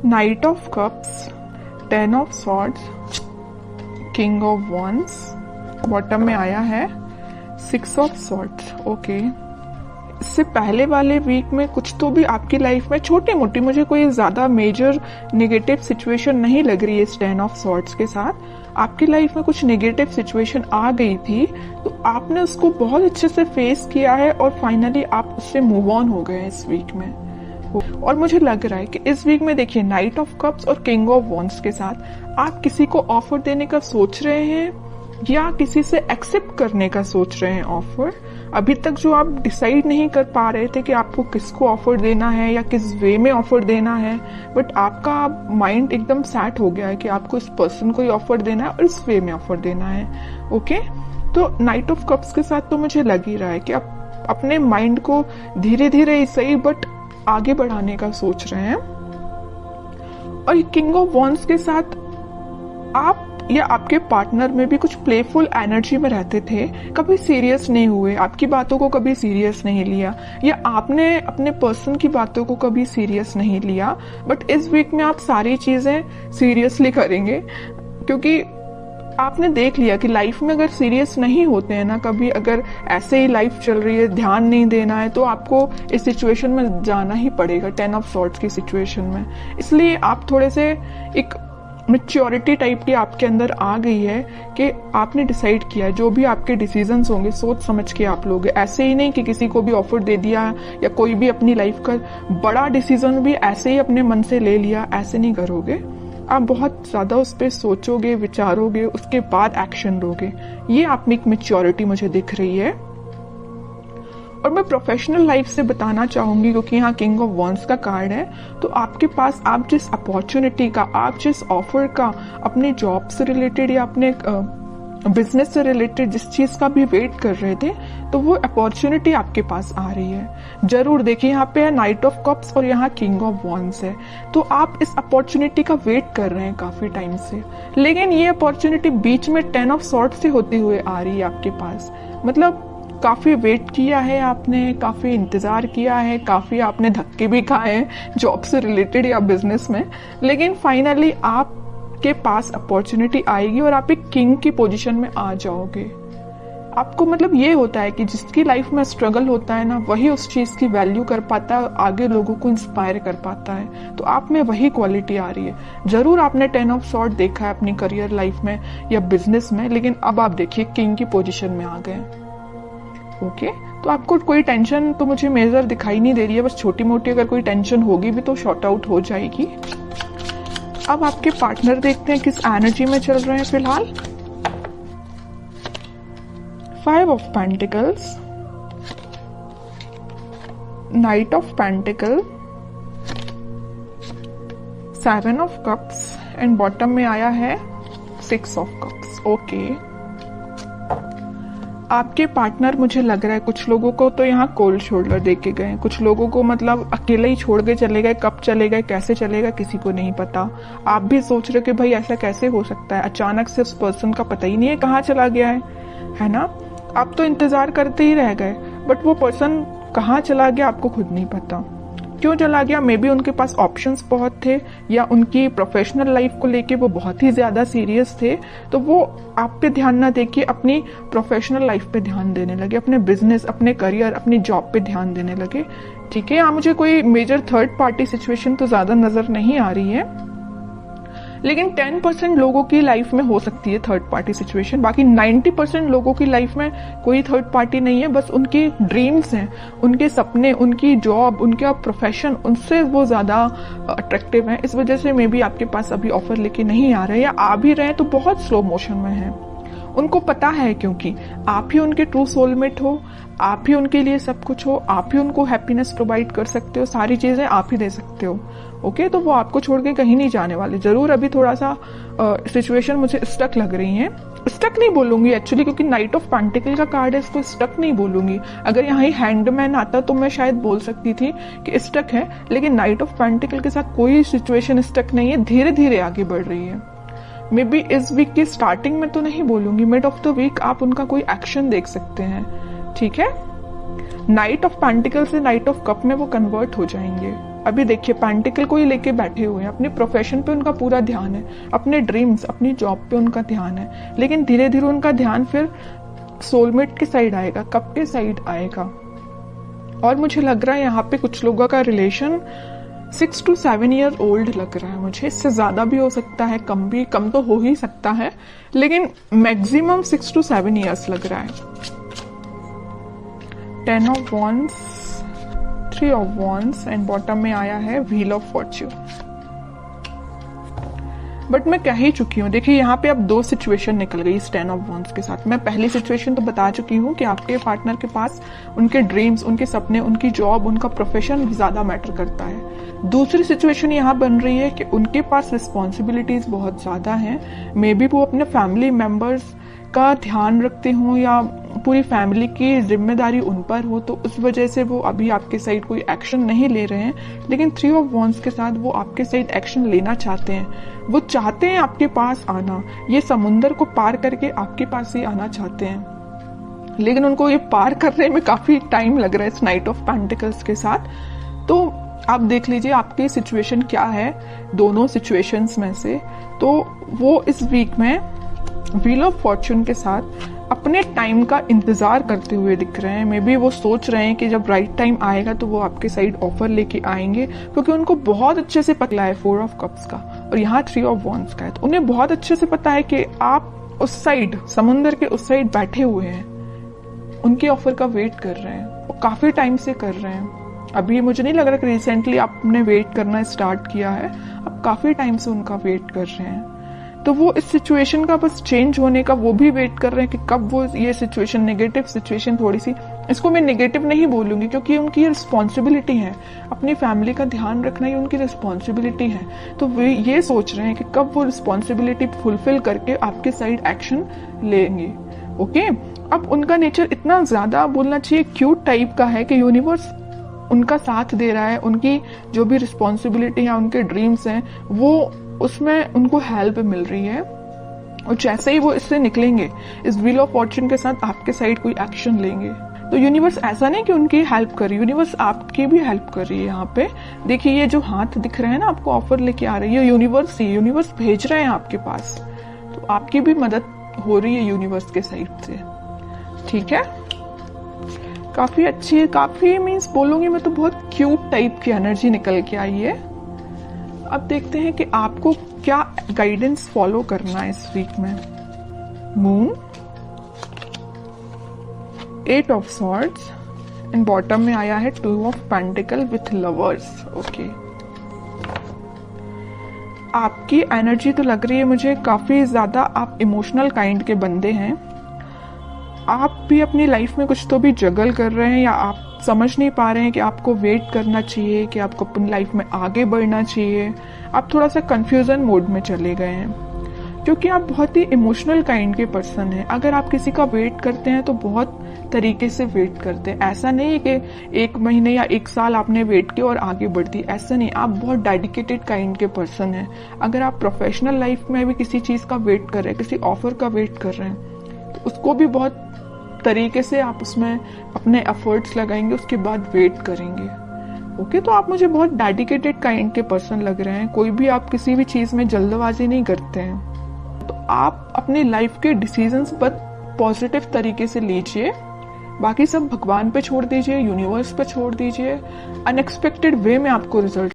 Night of cups, 10 of swords, king of wands, bottom में आया है 6 ऑफ सॉर्ड्स। ओके, इससे पहले वाले वीक में कुछ तो भी आपकी लाइफ में छोटी मोटी, मुझे कोई ज्यादा मेजर नेगेटिव सिचुएशन नहीं लग रही है इस 10 ऑफ सॉर्ड्स के साथ। आपकी लाइफ में कुछ नेगेटिव सिचुएशन आ गई थी तो आपने उसको बहुत अच्छे से फेस किया है और फाइनली आप उससे मूव ऑन हो गए इस वीक में। और मुझे लग रहा है कि इस वीक में देखिए नाइट ऑफ कप्स और किंग ऑफ वॉन्ड्स के साथ आप किसी को ऑफर देने का सोच रहे हैं या किसी से एक्सेप्ट करने का सोच रहे हैं ऑफर। अभी तक जो आप डिसाइड नहीं कर पा रहे थे कि आपको किसको ऑफर देना है या किस वे में ऑफर देना है, बट आपका माइंड एकदम सेट हो गया है कि आपको इस पर्सन को ही ऑफर देना है और इस वे में ऑफर देना है। ओके, तो नाइट ऑफ कप्स के साथ तो मुझे लग ही रहा है कि आप अपने माइंड को धीरे धीरे ही सही बट आगे बढ़ाने का सोच रहे हैं। और किंग ऑफ वॉन्ड्स के साथ आप या आपके पार्टनर में भी कुछ प्लेफुल एनर्जी में रहते थे, कभी सीरियस नहीं हुए, आपकी बातों को कभी सीरियस नहीं लिया या आपने अपने पर्सन की बातों को कभी सीरियस नहीं लिया। बट इस वीक में आप सारी चीजें सीरियसली करेंगे क्योंकि आपने देख लिया कि लाइफ में अगर सीरियस नहीं होते हैं ना, कभी अगर ऐसे ही लाइफ चल रही है, ध्यान नहीं देना है, तो आपको इस सिचुएशन में जाना ही पड़ेगा, 10 ऑफ सॉर्ड्स की सिचुएशन में। इसलिए आप थोड़े से एक मैच्योरिटी टाइप की आपके अंदर आ गई है कि आपने डिसाइड किया है जो भी आपके डिसीजंस होंगे सोच समझ के आप लोगे। ऐसे ही नहीं कि किसी को भी ऑफर दे दिया या कोई भी अपनी लाइफ का बड़ा डिसीजन भी ऐसे ही अपने मन से ले लिया, ऐसे नहीं करोगे। आप बहुत ज्यादा उस पर सोचोगे, विचारोगे, उसके बाद एक्शन लोगे। ये आप में एक मैच्योरिटी मुझे दिख रही है। और मैं प्रोफेशनल लाइफ से बताना चाहूंगी क्योंकि यहाँ किंग ऑफ वॉन्ड्स का कार्ड है, तो आपके पास आप जिस अपॉर्चुनिटी का, आप जिस ऑफर का, अपने जॉब से रिलेटेड या अपने बिजनेस से रिलेटेड जिस चीज का भी वेट कर रहे थे, तो वो अपॉर्चुनिटी आपके पास आ रही है। जरूर देखिए यहाँ पे है नाइट ऑफ कप्स और यहाँ किंग ऑफ वॉन्ड्स है, तो आप इस अपॉर्चुनिटी का वेट कर रहे हैं काफी टाइम से, लेकिन ये अपॉर्चुनिटी बीच में 10 ऑफ सॉर्ड्स से होती हुए आ रही है आपके पास। मतलब काफी वेट किया है आपने, काफी इंतजार किया है, काफी आपने धक्के भी खाए हैं जॉब से रिलेटेड या बिजनेस में, लेकिन फाइनली आपके पास अपॉर्चुनिटी आएगी और आप एक किंग की पोजीशन में आ जाओगे। आपको मतलब ये होता है कि जिसकी लाइफ में स्ट्रगल होता है ना, वही उस चीज की वैल्यू कर पाता है, आगे लोगों को इंस्पायर कर पाता है। तो आप में वही क्वालिटी आ रही है। जरूर आपने 10 ऑफ सॉर्ड देखा है अपनी करियर लाइफ में या बिजनेस में, लेकिन अब आप देखिए किंग की पोजीशन में आ गए। ओके, तो आपको कोई टेंशन तो मुझे मेजर दिखाई नहीं दे रही है, बस छोटी मोटी अगर कोई टेंशन होगी भी तो शॉर्ट आउट हो जाएगी। अब आपके पार्टनर देखते हैं किस एनर्जी में चल रहे हैं फिलहाल। 5 of pentacles, night of pentacle, 7 of cups and bottom में आया है 6 ऑफ कप्स। ओके, आपके पार्टनर मुझे लग रहा है कुछ लोगों को तो यहाँ कोल्ड शोल्डर दे के गए, कुछ लोगों को मतलब अकेले ही छोड़ के चले गए। कब चले गए, कैसे चलेगा, किसी को नहीं पता। आप भी सोच रहे हो कि भाई ऐसा कैसे हो सकता है, अचानक से उस पर्सन का पता ही नहीं है कहाँ चला गया है ना। आप तो इंतजार करते ही रह गए, बट वो पर्सन कहाँ चला गया आपको खुद नहीं पता। क्यों चला गया, मे बी उनके पास ऑप्शंस बहुत थे या उनकी प्रोफेशनल लाइफ को लेके वो बहुत ही ज्यादा सीरियस थे, तो वो आप पे ध्यान ना देके अपनी प्रोफेशनल लाइफ पे ध्यान देने लगे, अपने बिजनेस, अपने करियर, अपनी जॉब पे ध्यान देने लगे। ठीक है, यहाँ मुझे कोई मेजर थर्ड पार्टी सिचुएशन तो ज्यादा नजर नहीं आ रही है, लेकिन 10% लोगों की लाइफ में हो सकती है थर्ड पार्टी सिचुएशन। बाकी 90% लोगों की लाइफ में कोई थर्ड पार्टी नहीं है, बस उनकी ड्रीम्स हैं, उनके सपने, उनकी जॉब, उनका प्रोफेशन, उनसे वो ज्यादा अट्रैक्टिव है। इस वजह से मे बी आपके पास अभी ऑफर लेके नहीं आ रहे, या आ भी रहे तो बहुत स्लो मोशन में है। उनको पता है क्योंकि आप ही उनके ट्रू सोलमेट हो, आप ही उनके लिए सब कुछ हो, आप ही उनको हैप्पीनेस प्रोवाइड कर सकते हो, सारी चीजें आप ही दे सकते हो। ओके, तो वो आपको छोड़ के कहीं नहीं जाने वाले। जरूर अभी थोड़ा सा सिचुएशन मुझे स्टक लग रही है। स्टक नहीं बोलूंगी एक्चुअली, क्योंकि नाइट ऑफ पेंटिकल का कार्ड है, इसको स्टक नहीं बोलूंगी। अगर यहाँ ही हैंडमैन आता तो मैं शायद बोल सकती थी कि स्टक है, लेकिन नाइट ऑफ पेंटिकल के साथ कोई सिचुएशन स्टक नहीं है, धीरे धीरे आगे बढ़ रही है। मे बी इस वीक की स्टार्टिंग में तो नहीं बोलूंगी, मिड ऑफ द वीक आप उनका कोई एक्शन देख सकते हैं। ठीक है, नाइट ऑफ पेंटिकल से नाइट ऑफ कप में वो कन्वर्ट हो जाएंगे। अभी देखिए पेंटिकल को ही लेके बैठे हुए हैं, अपने प्रोफेशन पे उनका पूरा ध्यान है, अपने ड्रीम्स अपनी जॉब पे उनका ध्यान है, लेकिन धीरे धीरे उनका ध्यान फिर सोलमेट के साइड आएगा, कप के साइड आएगा। और मुझे लग रहा है यहाँ पे कुछ लोगों का रिलेशन 6 to 7 ईयर ओल्ड लग रहा है मुझे। इससे ज्यादा भी हो सकता है, कम तो हो ही सकता है, लेकिन मैक्सिमम 6 to 7 ईयर्स लग रहा है। 10 of Wands, 3 of Wands and bottom में आया है व्हील ऑफ फॉर्च्यून। बट मैं कह ही चुकी हूँ, देखिए यहाँ पे अब 2 सिचुएशन निकल गई इस 10 ऑफ Wands के साथ। मैं पहली सिचुएशन तो बता चुकी हूँ कि आपके पार्टनर के पास उनके ड्रीम्स, उनके सपने, उनकी जॉब, उनका प्रोफेशन ज्यादा मैटर करता है। दूसरी सिचुएशन यहाँ बन रही है कि उनके पास रिस्पॉन्सिबिलिटीज बहुत ज्यादा हैं। मे बी वो अपने फैमिली मेंबर्स का ध्यान रखते हों या पूरी फैमिली की जिम्मेदारी उन पर हो, तो उस वजह से वो अभी आपके साइड कोई एक्शन नहीं ले रहे हैं। लेकिन 3 ऑफ Wands के साथ वो आपके साइड एक्शन लेना चाहते हैं। वो चाहते हैं आपके पास आना, ये समुंदर को पार करके आपके पास ही आना चाहते हैं, लेकिन उनको ये पार करने में काफी टाइम लग रहा है इस नाइट ऑफ पेंटिकल्स के साथ। तो आप देख लीजिए आपकी सिचुएशन क्या है दोनों सिचुएशंस में से। तो वो इस वीक में व्हील ऑफ फॉर्च्यून के साथ अपने टाइम का इंतजार करते हुए दिख रहे हैं। मे बी वो सोच रहे हैं कि जब राइट टाइम आएगा तो वो आपके साइड ऑफर लेके आएंगे, क्योंकि उनको बहुत अच्छे से पता है 4 ऑफ कप्स का और यहाँ 3 ऑफ Wands का है। तो उन्हें बहुत अच्छे से पता है कि आप उस साइड, समुंदर के उस साइड बैठे हुए हैं, उनके ऑफर का वेट कर रहे हैं और काफी टाइम से कर रहे हैं। अभी मुझे नहीं लग रहा कि रिसेंटली आपने वेट करना स्टार्ट किया है, आप काफी टाइम से उनका वेट कर रहे हैं। तो वो इस सिचुएशन का बस चेंज होने का वो भी वेट कर रहे हैं कि कब वो ये सिचुएशन, नेगेटिव सिचुएशन, थोड़ी सी, इसको मैं नेगेटिव नहीं बोलूंगी क्योंकि उनकी रिस्पॉन्सिबिलिटी है, अपनी फैमिली का ध्यान रखना ही उनकी रिस्पॉन्सिबिलिटी है। तो वे ये सोच रहे हैं कि कब वो रिस्पॉन्सिबिलिटी फुलफिल करके आपके साइड एक्शन लेंगे। ओके, अब उनका नेचर इतना ज्यादा बोलना चाहिए क्यूट टाइप का है कि यूनिवर्स उनका साथ दे रहा है। उनकी जो भी रिस्पॉन्सिबिलिटी है, उनके ड्रीम्स हैं, वो उसमें उनको हेल्प मिल रही है। और जैसे ही वो इससे निकलेंगे, इस व्हील ऑफ फॉर्च्यून के साथ आपके साइड कोई एक्शन लेंगे, तो यूनिवर्स ऐसा नहीं कि उनकी हेल्प कर रही है, यूनिवर्स आपकी भी हेल्प कर रही है। यहाँ पे देखिए ये जो हाथ दिख रहे हैं ना, आपको ऑफर लेके आ रही है यूनिवर्स ही, यूनिवर्स भेज रहे हैं आपके पास, तो आपकी भी मदद हो रही है यूनिवर्स के साइड से। ठीक है, काफी अच्छी, काफी मीन्स बोलूंगी मैं तो बहुत क्यूट टाइप की एनर्जी निकल के आई है। अब देखते हैं कि आपको क्या गाइडेंस फॉलो करना है इस वीक में। Moon, 8 of swords and bottom में आया है 2 of pentacle with lovers. Okay, आपकी एनर्जी तो लग रही है मुझे काफी ज्यादा आप इमोशनल काइंड के बंदे हैं। आप भी अपनी लाइफ में कुछ तो भी जगल कर रहे हैं, या आप समझ नहीं पा रहे हैं कि आपको वेट करना चाहिए, कि आपको अपनी लाइफ में आगे बढ़ना चाहिए। आप थोड़ा सा कंफ्यूजन मोड में चले गए हैं, क्योंकि आप बहुत ही इमोशनल काइंड के पर्सन हैं। अगर आप किसी का वेट करते हैं तो बहुत तरीके से वेट करते हैं। ऐसा नहीं है कि 1 महीने या 1 साल आपने वेट किया और आगे बढ़ दी, ऐसा नहीं। आप बहुत डेडिकेटेड काइंड के पर्सन हैं। अगर आप प्रोफेशनल लाइफ में भी किसी चीज का वेट कर रहे हैं, किसी ऑफर का वेट कर रहे हैं, तो उसको भी बहुत तरीके से आप उसमें अपने एफर्ट्स लगाएंगे, उसके बाद वेट करेंगे। ओके, तो आप मुझे बहुत डेडिकेटेड काइंड के पर्सन लग रहे हैं। कोई भी आप किसी भी चीज में जल्दबाजी नहीं करते हैं। तो आप अपनी लाइफ के डिसीजंस पर पॉजिटिव तरीके से लीजिए, बाकी सब भगवान पे छोड़ दीजिए, यूनिवर्स पे छोड़ दीजिए। अनएक्सपेक्टेड वे में आपको रिजल्ट